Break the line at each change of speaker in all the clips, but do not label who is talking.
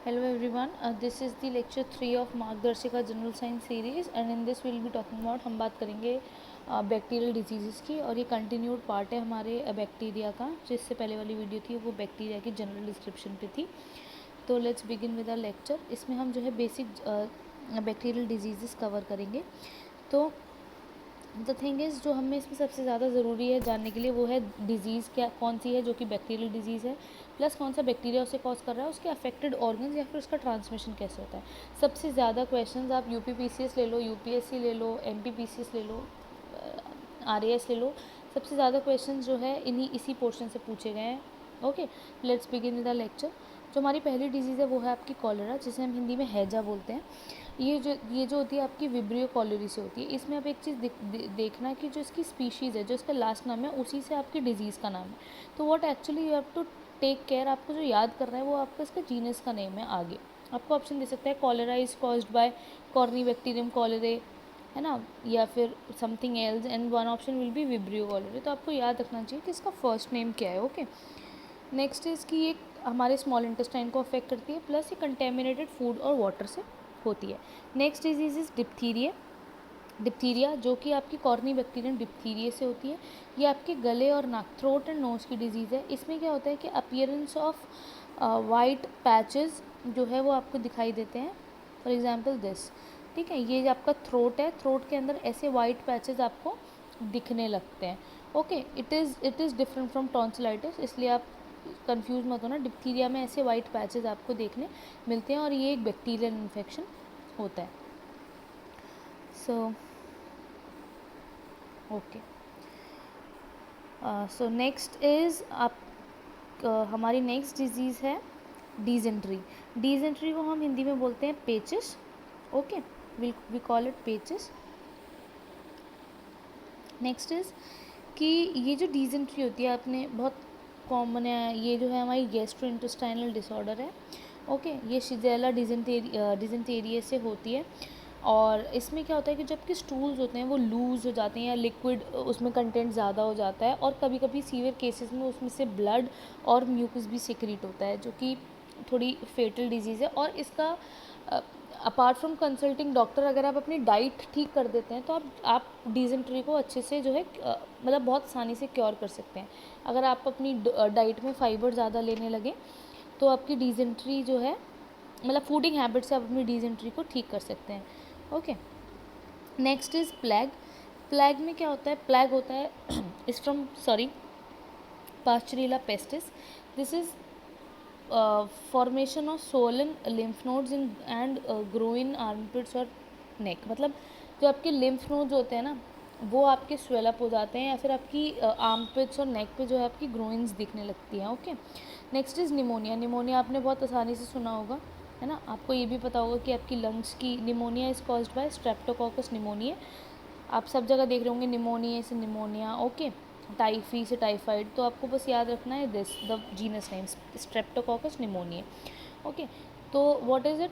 Hello everyone, this is the lecture 3 of मार्गदर्शिका general science series and in this will be talking about हम बात करेंगे bacterial disease की। और ये कंटिन्यूड पार्ट है हमारे बैक्टीरिया का। जो इससे पहले वाली वीडियो थी वो बैक्टीरिया की जनरल डिस्क्रिप्शन पे थी। तो let's begin with a lecture. इसमें हम जो है बेसिक बैक्टीरियल डिजीज़ कवर करेंगे। तो द थिंग इज़ जो हमें इसमें सबसे ज़्यादा ज़रूरी है जानने के लिए वो है डिजीज़ क्या कौन सी है जो कि बैक्टीरियल डिजीज़ है, प्लस कौन सा बैक्टीरिया उसे कॉज कर रहा है, उसके अफेक्टेड ऑर्गन्स या फिर उसका ट्रांसमिशन कैसे होता है। सबसे ज़्यादा क्वेश्चंस आप यूपीपीसीएस ले लो, यूपीएससी ले लो, एमपीपीसीएस ले लो, आरएएस ले लो, सबसे ज़्यादा क्वेश्चन जो है इसी पोर्शन से पूछे गए हैं। Okay, let's begin with the lecture. जो हमारी पहली डिजीज़ है वो है आपकी कॉलेरा, जिसे हम हिंदी में हैजा बोलते हैं। ये जो होती है आपकी विब्रियो कॉलेरी से होती है। इसमें आप एक चीज़ देखना कि जो इसकी स्पीशीज़ है, जो इसका लास्ट नाम है, उसी से आपकी डिजीज़ का नाम है। तो what actually you have to take care, आपको जो याद करना है वो आपका इसका जीनस का नेम है। आगे आपको ऑप्शन दे सकता है cholera is caused by corynebacterium cholerae, है ना, या फिर something else, and one option will be vibrio cholerae. तो आपको याद रखना चाहिए कि इसका फर्स्ट नेम क्या है। ओके, नेक्स्ट इज़ कि ये हमारे स्मॉल इंटेस्टाइन को अफेक्ट करती है, प्लस ये कंटेमिनेटेड फूड और वाटर से होती है। नेक्स्ट डिजीज़ इज़ डिप्थीरिया, जो कि आपकी कॉर्नी बैक्टीरियम डिप्थीरिया से होती है। ये आपके गले और नाक, थ्रोट एंड नोज़ की डिजीज़ है। इसमें क्या होता है कि अपीयरेंस ऑफ वाइट पैचेस जो है वो आपको दिखाई देते हैं। फॉर एग्जांपल दिस, ठीक है, ये आपका थ्रोट है, थ्रोट के अंदर ऐसे वाइट पैचेस आपको दिखने लगते हैं। Okay, it is different from tonsillitis, इसलिए आप कंफ्यूज मत होना। डिप्थीरिया में ऐसे वाइट पैचेस आपको देखने मिलते हैं और ये एक बैक्टीरियल इन्फेक्शन होता है। So okay, so next is आप हमारी नेक्स्ट डिजीज़ है डिजेंट्री। डिजेंट्री को हम हिंदी में बोलते हैं पेचिस। Okay, we call it pechis. Next is कि ये जो डिजेंट्री होती है आपने बहुत कॉमन है, ये जो है हमारी गैस्ट्रोइंटेस्टाइनल डिसऑर्डर है। ओके, ये शिजेला डिजेंटेरिया से होती है। और इसमें क्या होता है कि जब कि स्टूल्स होते हैं वो लूज़ हो जाते हैं या लिक्विड उसमें कंटेंट ज़्यादा हो जाता है, और कभी कभी सीवियर केसेस में उसमें से ब्लड और म्यूकस भी सिक्रीट होता है, जो कि थोड़ी फेटल डिजीज़ है। और इसका अपार्ट फ्रॉम कंसल्टिंग डॉक्टर, अगर आप अपनी डाइट ठीक कर देते हैं तो आप डिजेंट्री को अच्छे से जो है मतलब बहुत आसानी से क्योर कर सकते हैं। अगर आप अपनी डाइट में फाइबर ज़्यादा लेने लगे तो आपकी डिजेंट्री जो है, मतलब फूडिंग हैबिट से आप अपनी डिजेंट्री को ठीक कर सकते हैं। Okay, next is plague. Plague में क्या होता है, प्लैग होता है is from pasteurella pestis. This is formation of swollen lymph nodes in and grow in armpits और नेक। मतलब जो आपके लिम्फ नोड्स होते हैं ना, वो आपके स्वेलअप हो जाते हैं या फिर आपकी आर्मपिट्स और नेक पे जो है आपकी ग्रोइंस दिखने लगती हैं। Okay, next is pneumonia. Pneumonia आपने बहुत आसानी से सुना होगा, है ना। आपको ये भी पता होगा कि आपकी लंग्स की pneumonia is caused by streptococcus pneumonia. आप सब जगह देख रहे होंगे निमोनिया से निमोनिया। ओके, टाइफी से टाइफाइड। तो आपको बस याद रखना है this the genus name Streptococcus pneumonia. Okay, तो व्हाट इज़ इट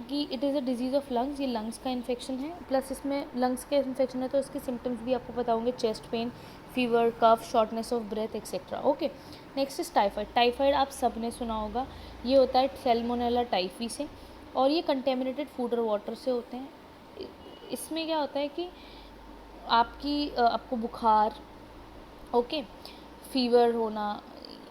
कि it is a disease of lungs. ये लंग्स का इन्फेक्शन है, प्लस इसमें लंग्स का इन्फेक्शन है तो इसके सिम्टम्स भी आपको पता होंगे, chest pain, fever, cough, shortness of breath etcetera. Okay, next is typhoid. Typhoid आप सब ने सुना होगा, ये होता है सैल्मोनेला टाइफी से, और ये कंटेमिनेटेड फूड और वाटर से होते हैं। इसमें क्या होता है कि आपको बुखार, ओके, फीवर होना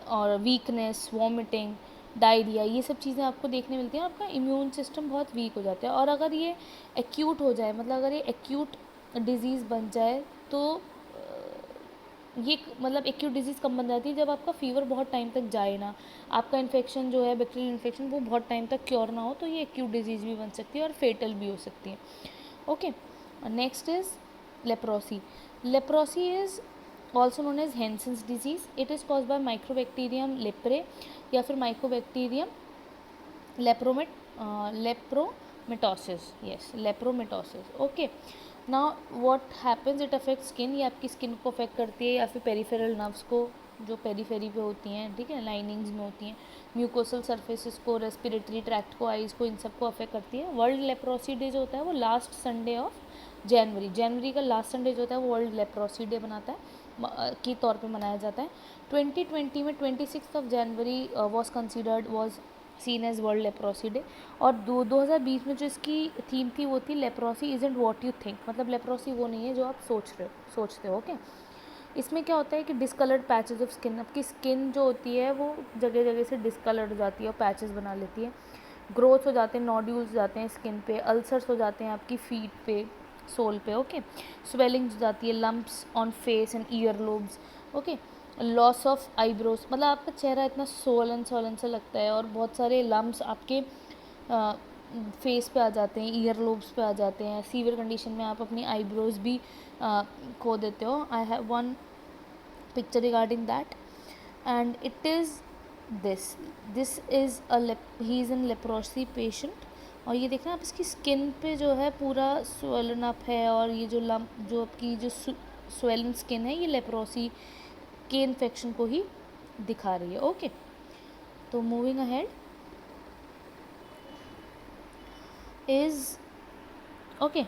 और वीकनेस, वॉमिटिंग, डायरिया, ये सब चीज़ें आपको देखने मिलती हैं। आपका इम्यून सिस्टम बहुत वीक हो जाता है, और अगर ये एक्यूट हो जाए, मतलब अगर ये एक्यूट डिजीज़ बन जाए तो ये मतलब एक्यूट डिजीज़ कब बन जाती है, जब आपका फीवर बहुत टाइम तक जाए ना, आपका इन्फेक्शन जो है बैक्टीरियल इन्फेक्शन वो बहुत टाइम तक क्योर ना हो, तो ये एक्यूट डिजीज़ भी बन सकती है और फेटल भी हो सकती है। Okay, next is leprosy. Leprosy is also known as Hansen's disease. It is cause by mycobacterium leprae या फिर mycobacterium lepromatosis. Yes, lepromatosis. Okay, now what happens, it affect skin. ये आपकी स्किन को अफेक्ट करती है या फिर पेरिफेरल नर्व्स को, जो पेरीफेरी पे होती हैं, ठीक है, लाइनिंग्स में होती हैं, म्यूकोसल सर्फेसिस को, रेस्पिरेटरी ट्रैक्ट को, आइज़ को, इन सब को अफेक्ट करती है। वर्ल्ड लेप्रोसी डे जो होता है वो लास्ट संडे ऑफ जनवरी का लास्ट संडे जो होता है वो वर्ल्ड लेप्रोसी डे बनाता है के तौर पे मनाया जाता है। 2020 में 26 of January was considered seen as world leprosy day. और 2020 में जो इसकी थीम थी वो थी leprosy isn't what you think, मतलब लेप्रोसी वो नहीं है जो आप सोचते हो। ओके, इसमें क्या होता है कि डिसकलर्ड पैचेस ऑफ स्किन, आपकी स्किन जो होती है वो जगह जगह से डिसकलर्ड हो जाती है और पैचेस बना लेती है, ग्रोथ हो जाते हैं, नोड्यूल्स हो जाते हैं स्किन पे, अल्सर्स हो जाते हैं आपकी फीट पे, सोल पे। ओके, स्वेलिंग हो जाती है, lumps on face and year lobes. Okay, loss of eyebrows, मतलब आपका चेहरा इतना सोलन सोलन सा लगता है और बहुत सारे लम्प्स आपके फेस पे आ जाते हैं, ईयर लोब्स पे आ जाते हैं। सीवियर कंडीशन में आप अपनी आईब्रोज भी खो देते हो। I have one picture regarding that and it is this is he is an leprosy patient. और ये देखना आप, इसकी स्किन पे जो है पूरा स्वेलन अप है और ये जो लम्प, जो आपकी जो स्वेलन स्किन है, ये लेप्रोसी के इन्फेक्शन को ही दिखा रही है। ओके, तो moving ahead is okay,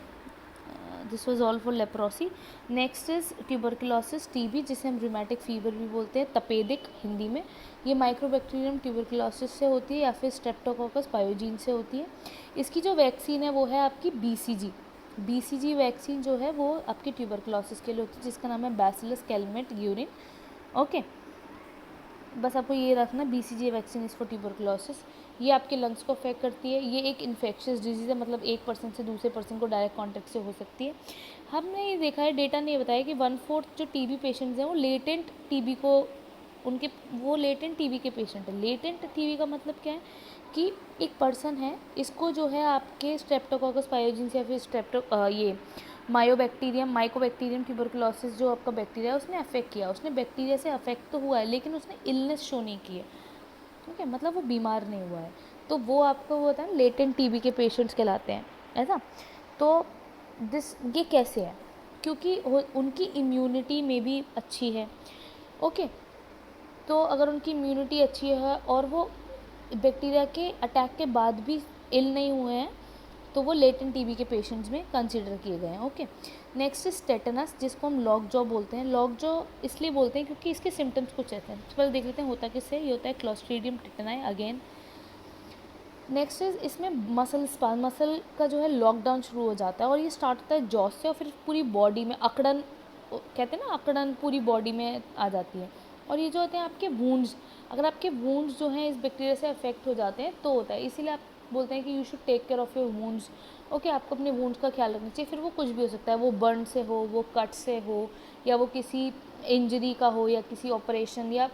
this was all for leprosy. Next is tuberculosis, TB, जिसे हम rheumatic fever भी बोलते हैं, तपेदिक हिंदी में। ये माइक्रोबैक्टीरियम ट्यूबरकुलोसिस से होती है या फिर स्ट्रेप्टोकोकस पायोजीन से होती है। इसकी जो वैक्सीन है वो है आपकी BCG वैक्सीन जो है वो आपकी ट्यूबरकुलोसिस के लिए होती है, जिसका नाम है बैसिलस कैलमेट यूरिन। ओके, बस आपको ये रखना, BCG vaccine is for tuberculosis. ये आपके लंग्स को अफेक्ट करती है। ये एक इन्फेक्शियस डिजीज़ है, मतलब एक पर्सन से दूसरे पर्सन को डायरेक्ट कॉन्टेक्ट से हो सकती है। हमने ये देखा है, डेटा ने ये बताया कि 1/4 जो TB पेशेंट्स हैं वो लेटेंट TB को वो लेटेंट TB के पेशेंट है। लेटेंट TB का मतलब क्या है कि एक पर्सन है, इसको जो है आपके स्ट्रेप्टोकोकस पायोजीन या फिर ये माइकोबैक्टीरियम ट्यूबरकुलोसिस जो आपका बैक्टीरिया है उसने अफेक्ट किया, उसने बैक्टीरिया से अफेक्ट तो हुआ है लेकिन उसने इलनेस शो नहीं की है। ठीक है, मतलब वो बीमार नहीं हुआ है, तो वो आपको वो होता है लेटेंट TB के पेशेंट्स कहलाते हैं, ऐसा। तो ये कैसे है, क्योंकि उनकी इम्यूनिटी में भी अच्छी है। ओके, तो अगर उनकी इम्यूनिटी अच्छी है और वो बैक्टीरिया के अटैक के बाद भी इल नहीं हुए हैं, तो वो लेटेंट TB के पेशेंट्स में कंसीडर किए गए हैं। ओके, नेक्स्ट इज टेटनस, जिसको हम लॉक जॉ बोलते हैं। लॉक जॉ इसलिए बोलते हैं क्योंकि इसके सिम्टम्स कुछ ऐसे हैं। तो पहले देख लेते हैं होता किससे। ये होता है क्लोस्ट्रीडियम टेटनाई अगेन। नेक्स्ट इज इसमें मसल का जो है लॉकडाउन शुरू हो जाता है और ये स्टार्ट होता है जॉ से और फिर पूरी बॉडी में अकड़न, कहते हैं ना अकड़न, पूरी बॉडी में आ जाती है। और ये जो होते हैं आपके वूंड्स, अगर आपके वूंड्स जो हैं इस बैक्टीरिया से अफेक्ट हो जाते हैं तो होता है, इसीलिए आप बोलते हैं कि you should take care of your wounds. Okay, आपको अपने वूंड्स का ख्याल रखना चाहिए। फिर वो कुछ भी हो सकता है, वो बर्न से हो, वो कट से हो, या वो किसी इंजरी का हो, या किसी ऑपरेशन, या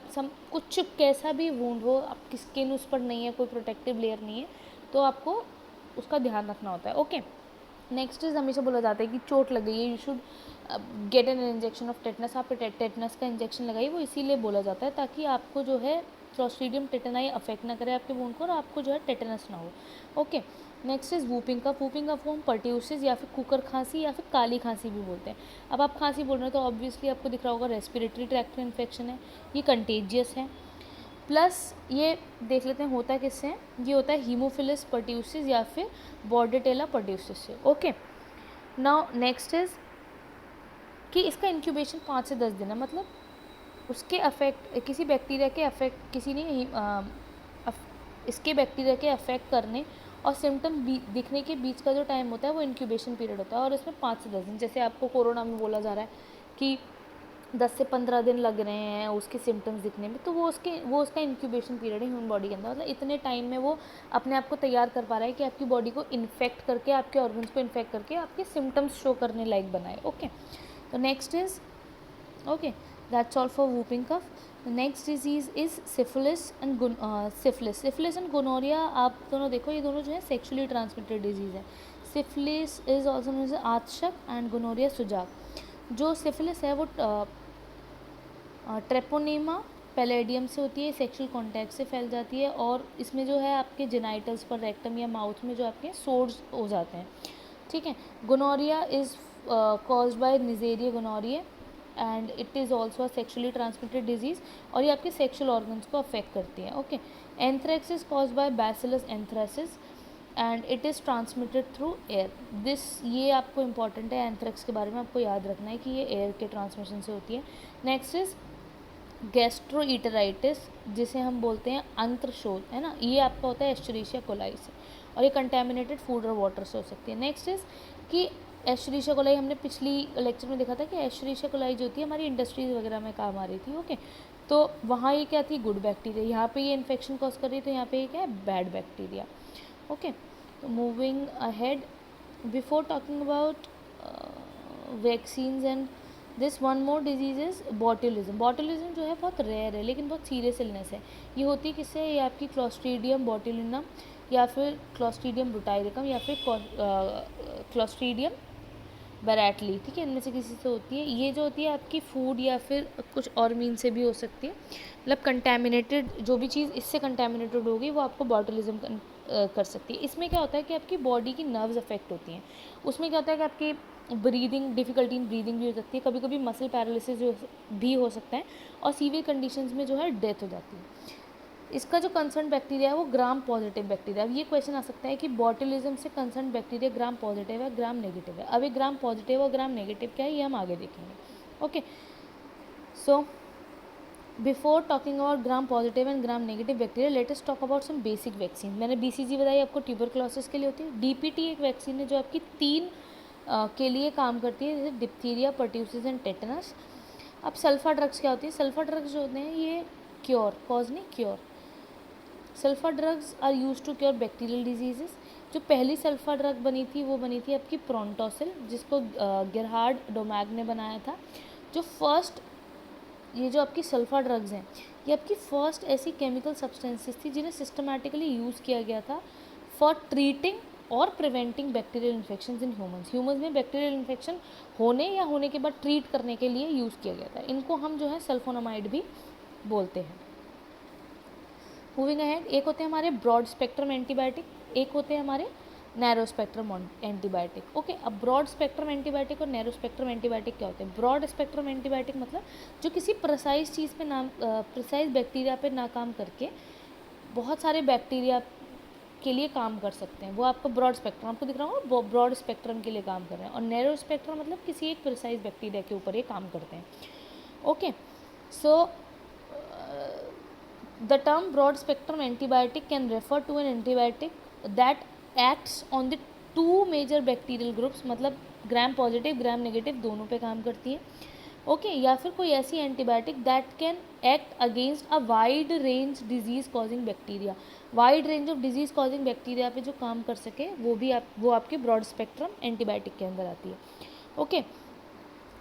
कुछ कैसा भी वूंड हो, आपकी स्किन उस पर नहीं है, कोई प्रोटेक्टिव लेयर नहीं है, तो आपको उसका ध्यान रखना होता है। ओके, नेक्स्ट इज हमेशा बोला जाता है कि चोट लग गई है, you should get an injection of tetanus. आप टेटनस का इंजेक्शन लगाइए, वो इसीलिए बोला जाता है ताकि आपको जो है क्लोस्ट्रीडियम टेटनाई अफेक्ट ना करे आपके वूंड को और आपको जो है टेटनस ना हो। Okay, next is whooping cough. Whooping cough को हम पर्ट्यूसिस या फिर कुकर खांसी या फिर काली खांसी भी बोलते हैं। अब आप खांसी बोल रहे हो तो ऑब्वियसली आपको दिख रहा होगा रेस्पिरेटरी ट्रैक्ट इन्फेक्शन है, ये कंटेजियस है। प्लस ये देख लेते हैं होता किससे है, ये होता है हीमोफिलस पर्ट्यूसिस या फिर बॉर्डेटेला पर्ट्यूसिस से। ओके, नाउ नेक्स्ट इज कि इसका इंक्यूबेशन 5 से 10 दिन है, मतलब उसके अफेक्ट किसी बैक्टीरिया के अफेक्ट किसी ने इसके बैक्टीरिया के अफेक्ट करने और सिम्टम दिखने के बीच का जो टाइम होता है वो इंक्यूबेशन पीरियड होता है, और इसमें 5 से 10 दिन, जैसे आपको कोरोना में बोला जा रहा है कि 10 से 15 दिन लग रहे हैं उसके सिम्टम्स दिखने में, तो वो उसका इंक्यूबेशन पीरियड है ह्यूमन बॉडी के अंदर। मतलब इतने टाइम में वो अपने आप को तैयार कर पा रहा है कि आपकी बॉडी को इन्फेक्ट करके, आपके ऑर्गन्स को इन्फेक्ट करके आपके सिम्टम्स शो करने लायक बनाए। ओके, तो next is okay, that's all for whooping cough. Next disease is syphilis and gonorrhoea. आप दोनों देखो, ये दोनों जो है सेक्सुअली ट्रांसमिटेड डिजीज़ है। Syphilis is also known as आतशक एंड गोनोरिया सुजाक। जो सिफिलिस है वो ट्रेपोनेमा पैलेडियम से होती है, सेक्सुअल कॉन्टैक्ट से फैल जाती है, और इसमें जो है आपके जेनाइटल्स पर, रेक्टम या माउथ में जो आपके सोर्स हो जाते हैं। ठीक है, gonorrhoea is caused by Neisseria gonorrhoeae and it is also a sexually transmitted disease, और ये आपके सेक्शुअल ऑर्गन्स को अफेक्ट करती है। Okay, anthrax is caused by Bacillus anthracis and it is transmitted through air. ये आपको इंपॉर्टेंट है, anthrax के बारे में आपको याद रखना है कि ये एयर के ट्रांसमिशन से होती है। नेक्स्ट इज गैस्ट्रोइटराइटिस जिसे हम बोलते हैं अंत्रशोथ, है ना, ये आपका होता है एस्चुरिशिया कोलाई से, और ये कंटेमिनेटेड फूड और वाटर से हो सकती है। नेक्स्ट इज कि एस्चुरिशिया कोलाई, हमने पिछली लेक्चर में देखा था कि एस्चुरिशिया कोलाई जो होती है हमारी इंडस्ट्रीज वगैरह में काम आ रही थी। ओके, तो वहाँ ये क्या थी, गुड बैक्टीरिया, यहाँ पे ये इन्फेक्शन कॉज कर रही है, तो यहाँ पे ये क्या है, बैड बैक्टीरिया। ओके, तो moving ahead, before talking about vaccines and this, one more disease is botulism. Botulism जो है बहुत रेयर है लेकिन बहुत सीरियस इलनेस है। ये होती है किससे, ये आपकी क्लोस्ट्रीडियम बोटुलिनम या फिर क्लोस्ट्रीडियम ब्रुटाइलिकम या फिर क्लोस्ट्रीडियम बैराटली, ठीक है, इनमें से किसी से होती है। ये जो होती है आपकी फूड या फिर कुछ और मीन से भी हो सकती है, मतलब कंटेमिनेटेड जो भी चीज़ इससे कंटेमिनेटेड होगी वो आपको बॉटुलिज्म कर सकती है। इसमें क्या होता है कि आपकी बॉडी की नर्व्स अफेक्ट होती हैं। उसमें क्या होता है कि आपकी ब्रीदिंग, डिफ़िकल्टी इन ब्रीदिंग भी हो सकती है, कभी कभी मसल पैरालिसिस भी हो सकता है, और सीवियर कंडीशंस में जो है डेथ हो जाती है। इसका जो कंसर्न बैक्टीरिया है वो ग्राम पॉजिटिव बैक्टीरिया। अब ये क्वेश्चन आ सकता है कि बॉटुलिज्म से कंसर्न बैक्टीरिया ग्राम पॉजिटिव है, ग्राम नेगेटिव है। अब ये ग्राम पॉजिटिव और ग्राम नेगेटिव क्या है ये हम आगे देखेंगे। Okay, so before talking about Gram positive and Gram negative bacteria, let us talk about some basic vaccine. मैंने BCG बताई आपको, ट्यूबरक्लोसिस के लिए होती है। DPT एक वैक्सीन है जो आपकी 3 के लिए काम करती है, जैसे डिप्थीरिया, पर्ट्यूसिस एंड टेटनस। अब सल्फा ड्रग्स क्या होती है, सल्फा ड्रग्स जो होते हैं ये क्योर, कॉज नहीं, cure. Sulfa drugs are use to cure bacterial diseases. जो पहली सल्फा ड्रग बनी थी वो बनी थी आपकी प्रोंटोसिल, जिसको गेरहार्ड डोमैग ने बनाया था। जो फर्स्ट, ये जो आपकी सल्फा ड्रग्स हैं ये आपकी फर्स्ट ऐसी केमिकल सब्सटेंसेस थी जिन्हें सिस्टमैटिकली यूज़ किया गया था फॉर ट्रीटिंग और preventing bacterial infection in humans. Humans में बैक्टीरियल इन्फेक्शन होने या होने के बाद ट्रीट करने के लिए यूज़ किया गया था। इनको हम जो है सल्फोनामाइड भी बोलते हैं। मूविंग अहेड, एक होते हैं हमारे ब्रॉड स्पेक्ट्रम एंटीबायोटिक, एक होते हैं हमारे नैरो स्पेक्ट्रम एंटीबायोटिक। ओके, अब ब्रॉड स्पेक्ट्रम एंटीबायोटिक और नैरो स्पेक्ट्रम एंटीबायोटिक क्या होते हैं। ब्रॉड स्पेक्ट्रम एंटीबायोटिक मतलब जो किसी प्रिसाइज चीज़ पे नाम, प्रिसाइज बैक्टीरिया पे ना काम करके बहुत सारे बैक्टीरिया के लिए काम कर सकते हैं, वो आपको ब्रॉड स्पेक्ट्रम, आपको दिख रहा होगा ब्रॉड स्पेक्ट्रम के लिए काम कर रहे हैं। और नैरो स्पेक्ट्रम मतलब किसी एक प्रिसाइज बैक्टीरिया के ऊपर ये काम करते हैं। Okay, so the term broad spectrum antibiotic can refer to an antibiotic that acts on the two major bacterial groups, मतलब ग्राम पॉजिटिव ग्राम नेगेटिव दोनों पे काम करती है। ओके, या फिर कोई ऐसी antibiotic that can act against a wide range disease causing bacteria. Wide range of disease causing bacteria पे जो काम कर सके वो आपके ब्रॉड स्पेक्ट्रम एंटीबायोटिक के अंदर आती है। Okay,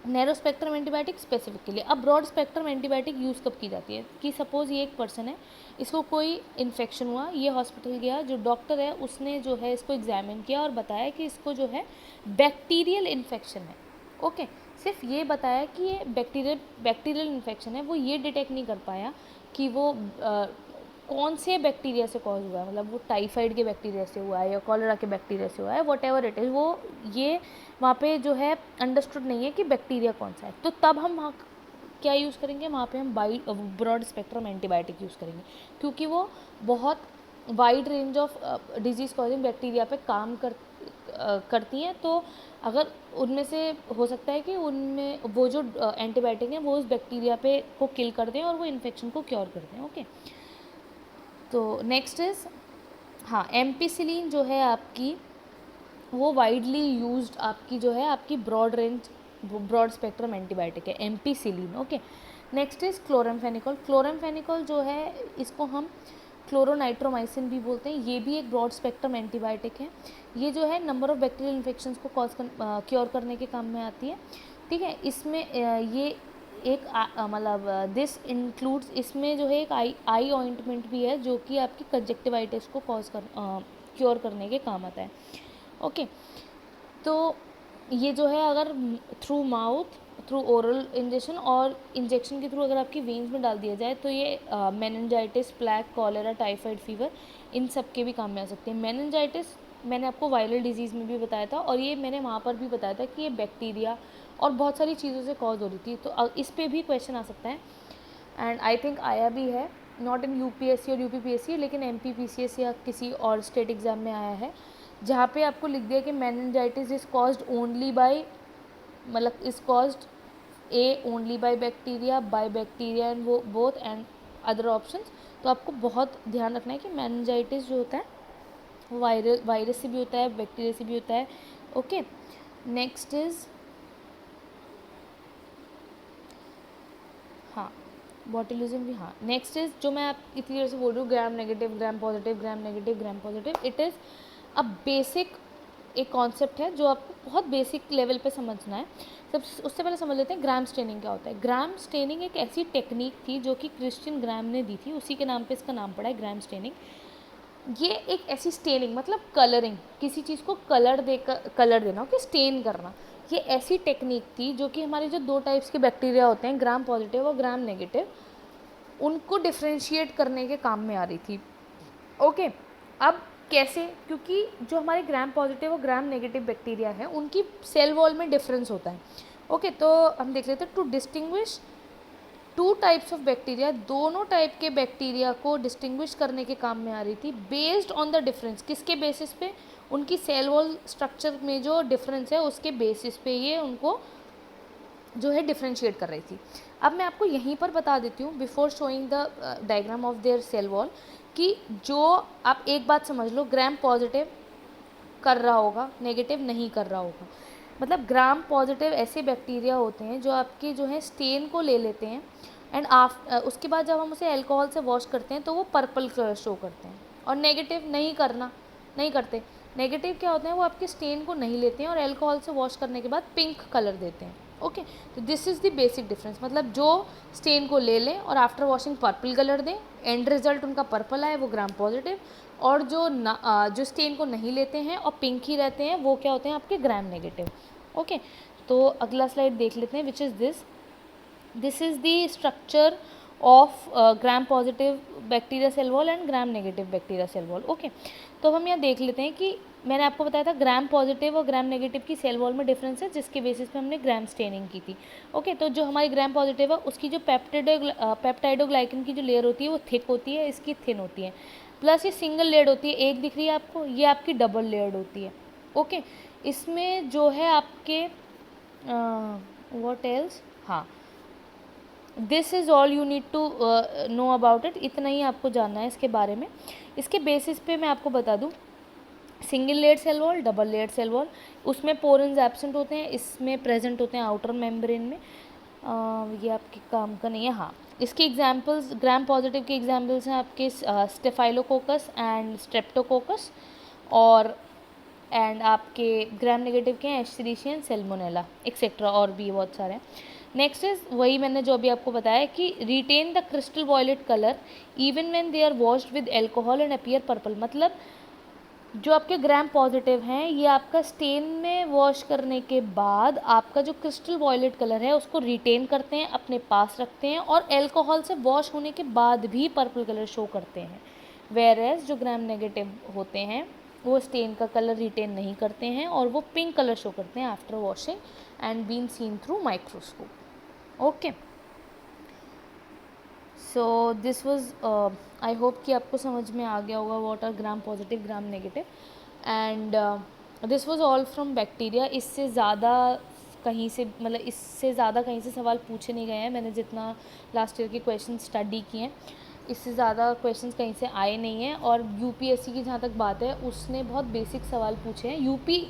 narrow spectrum antibiotic specific के लिए। अब ब्रॉड स्पेक्ट्रम एंटीबायोटिक यूज़ कब की जाती है कि सपोज़ ये एक पर्सन है, इसको कोई इन्फेक्शन हुआ, ये हॉस्पिटल गया, जो डॉक्टर है उसने जो है इसको एग्जामिन किया और बताया कि इसको जो है बैक्टीरियल इन्फेक्शन है। ओके, सिर्फ ये बताया कि ये बैक्टीरियल इन्फेक्शन है, वो ये डिटेक्ट नहीं कर पाया कि वो कौन से बैक्टीरिया से कॉज हुआ है, मतलब वो टाइफाइड के बैक्टीरिया से हुआ है या कॉलरा के बैक्टीरिया से हुआ है, वॉट एवर इट इज़, वो ये वहाँ पे जो है अंडरस्टूड नहीं है कि बैक्टीरिया कौन सा है। तो तब हम वहाँ क्या यूज़ करेंगे, वहाँ पे हम ब्रॉड स्पेक्ट्रम एंटीबायोटिक यूज़ करेंगे, क्योंकि वो बहुत wide range of disease causing bacteria पे काम करती हैं। तो अगर उनमें से हो सकता है कि उनमें वो जो एंटीबायोटिक हैं वो उस बैक्टीरिया पे को किल कर दें और वो इन्फेक्शन को क्योर कर दें। ओके, तो नेक्स्ट इज़, हाँ, एम्पिसिलिन जो है आपकी वो वाइडली यूज्ड आपकी जो है आपकी ब्रॉड स्पेक्ट्रम एंटीबायोटिक है, ampicillin. Okay, next is chloramphenicol. Chloramphenicol जो है इसको हम क्लोरोनाइट्रोमाइसिन भी बोलते हैं, ये भी एक ब्रॉड स्पेक्ट्रम एंटीबायोटिक है। ये जो है नंबर ऑफ़ बैक्टीरियल इन्फेक्शंस को क्योर करने के काम में आती है। ठीक है, इसमें ये एक मतलब दिस इंक्लूड्स, इसमें जो है एक आई ऑइंटमेंट भी है जो कि आपकी कंजक्टिवाइटिस को क्योर करने के काम आता है। ओके, तो ये जो है अगर through mouth, through oral injection और इंजेक्शन के थ्रू अगर आपकी वेन्स में डाल दिया जाए तो ये meningitis, plague, cholera, typhoid fever, इन सब के भी काम में आ सकते हैं। मेनिंजाइटिस मैंने आपको वायरल डिजीज़ में भी बताया था, और ये मैंने वहाँ पर भी बताया था कि ये बैक्टीरिया और बहुत सारी चीज़ों से कॉज हो रही थी, तो इस पर भी क्वेश्चन आ सकता है। एंड आई थिंक आया भी है, नॉट इन UPSC और UPPSC, लेकिन MPPCS या किसी और स्टेट एग्ज़ाम में आया है, जहाँ पे आपको लिख दिया कि meningitis is caused only by, मतलब is caused a only by bacteria and वो बोथ एंड अदर ऑप्शंस। तो आपको बहुत ध्यान रखना है कि मेनिंजाइटिस जो होता है वो वायरस से भी होता है, बैक्टीरिया से भी होता है। ओके, नेक्स्ट इज हाँ बॉटुलिज्म भी। हाँ, नेक्स्ट इज जो मैं आप इतनी देर से बोल रही हूँ, gram negative, gram positive, Gram negative, gram positive, it is a basic एक कॉन्सेप्ट है जो आपको बहुत बेसिक लेवल पे समझना है। सब उससे पहले समझ लेते हैं ग्राम स्टेनिंग क्या होता है। ग्राम स्टेनिंग एक ऐसी टेक्निक थी जो कि क्रिश्चियन ग्राम ने दी थी, उसी के नाम पे इसका नाम पड़ा है ग्राम स्टेनिंग। ये एक ऐसी स्टेनिंग मतलब कलरिंग, किसी चीज़ को कलर देकर कलर देना, ओके, स्टेन करना। ये ऐसी टेक्निक थी जो कि हमारे जो दो टाइप्स के बैक्टीरिया होते हैं, ग्राम पॉजिटिव और ग्राम नेगेटिव, उनको डिफ्रेंशिएट करने के काम में आ रही थी। ओके, अब कैसे? क्योंकि जो हमारे ग्राम पॉजिटिव और ग्राम नेगेटिव बैक्टीरिया है उनकी सेल वॉल में डिफरेंस होता है। ओके, तो हम देख लेते हैं to distinguish two types of bacteria, दोनों टाइप के बैक्टीरिया को डिस्टिंग्विश करने के काम में आ रही थी बेस्ड ऑन द डिफरेंस। किसके बेसिस पे? उनकी सेल वॉल स्ट्रक्चर में जो डिफरेंस है उसके बेसिस पे ये उनको जो है डिफ्रेंशिएट कर रही थी। अब मैं आपको यहीं पर बता देती हूँ before showing the diagram of their cell wall कि जो आप एक बात समझ लो, ग्राम पॉजिटिव कर रहा होगा, नेगेटिव नहीं कर रहा होगा। मतलब ग्राम पॉजिटिव ऐसे बैक्टीरिया होते हैं जो आपके जो है स्टेन को ले लेते हैं एंड उसके बाद जब हम उसे अल्कोहल से वॉश करते हैं तो वो पर्पल कलर शो करते हैं। और नेगेटिव नहीं करते। नेगेटिव क्या होते हैं, वो आपके स्टेन को नहीं लेते हैं और अल्कोहल से वॉश करने के बाद पिंक कलर देते हैं। ओके, तो this is the basic difference. मतलब जो स्टेन को ले लें और आफ्टर वॉशिंग पर्पल कलर दें, एंड रिजल्ट उनका पर्पल आए, वो ग्राम पॉजिटिव। और जो स्टेन को नहीं लेते हैं और पिंक ही रहते हैं, वो क्या होते हैं आपके ग्राम नेगेटिव। ओके, तो अगला स्लाइड देख लेते हैं, which is this is the structure of Gram positive bacteria cell wall and Gram negative bacteria cell wall. Okay, तो हम यहाँ देख लेते हैं कि मैंने आपको बताया था ग्राम पॉजिटिव और ग्राम नेगेटिव की सेल वॉल में डिफरेंस है, जिसके बेसिस पे हमने ग्राम स्टेनिंग की थी। ओके, तो जो हमारी ग्राम पॉजिटिव है उसकी जो पेप्टाइडोग्लाइकन की जो लेयर होती है वो थिक होती है, इसकी थिन होती है। प्लस ये सिंगल लेयर्ड होती है, एक दिख रही है आपको, ये आपकी डबल लेयर्ड होती है। ओके, इसमें जो है आपके व्हाट एल्स, हाँ, this is all you need to know about it. इतना ही आपको जानना है इसके बारे में। इसके बेसिस पे मैं आपको बता दूँ, single layered cell wall, double layered cell wall, उसमें पोरेंस एब्सेंट होते हैं, इसमें प्रेजेंट होते हैं आउटर मेम्ब्रेन में। ये आपके काम का नहीं है। हाँ, इसके एग्जांपल्स, ग्राम पॉजिटिव के एग्जांपल्स हैं आपके स्टेफाइलोकोकस एंड स्ट्रेप्टोकोकस, और एंड आपके ग्राम नेगेटिव के हैं एस्चेरिशिया, सैल्मोनेला एक्सेट्रा, और भी बहुत सारे हैं। नेक्स्ट इज वही मैंने जो अभी आपको बताया कि retain the crystal violet colour even when they are washed with alcohol and appear purple. मतलब जो आपके ग्राम पॉजिटिव हैं ये आपका स्टेन में वॉश करने के बाद आपका जो क्रिस्टल वॉयलेट कलर है उसको रिटेन करते हैं, अपने पास रखते हैं, और एल्कोहल से वॉश होने के बाद भी पर्पल कलर शो करते हैं। वेयर एज जो ग्राम नेगेटिव होते हैं वो स्टेन का कलर रिटेन नहीं करते हैं और वो पिंक कलर शो करते हैं after washing and been seen through microscope. Okay, so this was, I hope कि आपको समझ में आ गया होगा what are Gram positive, Gram negative, and this was all from bacteria. इससे ज़्यादा कहीं से सवाल पूछे नहीं गए हैं। मैंने जितना लास्ट ईयर के क्वेश्चन स्टडी किए हैं, इससे ज़्यादा क्वेश्चंस कहीं से आए नहीं हैं। और यूपीएससी की जहाँ तक बात है उसने बहुत बेसिक सवाल पूछे हैं।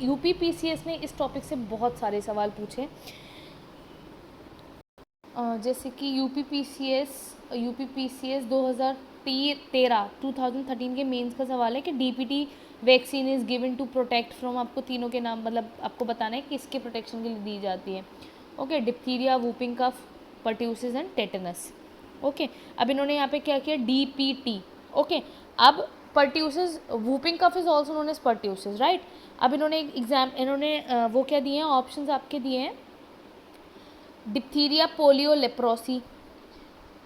यूपीपीसीएस ने इस टॉपिक से बहुत सारे सवाल पूछे, जैसे कि यूपीपीसीएस 2013 के मेंस का सवाल है कि DPT vaccine is given to protect from, आपको तीनों के नाम मतलब आपको बताना है कि इसके प्रोटेक्शन के लिए दी जाती है। Okay, diphtheria, whooping cough, pertussis and tetanus. Okay, अब इन्होंने यहाँ पे क्या किया, डीपीटी। ओके, अब pertussis, whooping cough is also known as pertussis, right. अब इन्होंने वो क्या दिए हैं, ऑप्शंस आपके दिए हैं, diphtheria, polio, leprosy,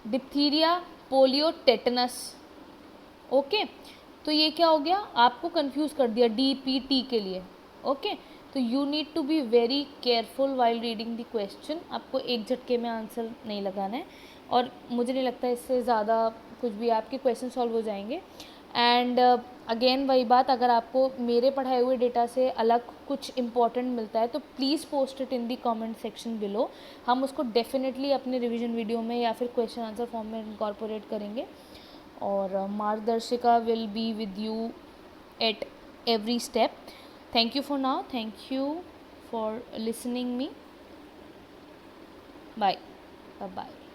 diphtheria, polio, tetanus. Okay, तो ये क्या हो गया, आपको कंफ्यूज कर दिया डीपीटी के लिए। ओके, तो you need to be very careful while reading the question. आपको एक झटके में आंसर नहीं लगाना है, और मुझे नहीं लगता इससे ज़्यादा कुछ भी आपके क्वेश्चन सॉल्व हो जाएंगे। एंड अगेन वही बात, अगर आपको मेरे पढ़ाए हुए डेटा से अलग कुछ इम्पॉर्टेंट मिलता है तो please post it in the comment section below. हम उसको डेफिनेटली अपने रिवीजन वीडियो में या फिर क्वेश्चन आंसर फॉर्म में इनकॉर्पोरेट करेंगे। और Margdarshika will be with you at every step. Thank you for now. Thank you for listening me. Bye. Bye bye.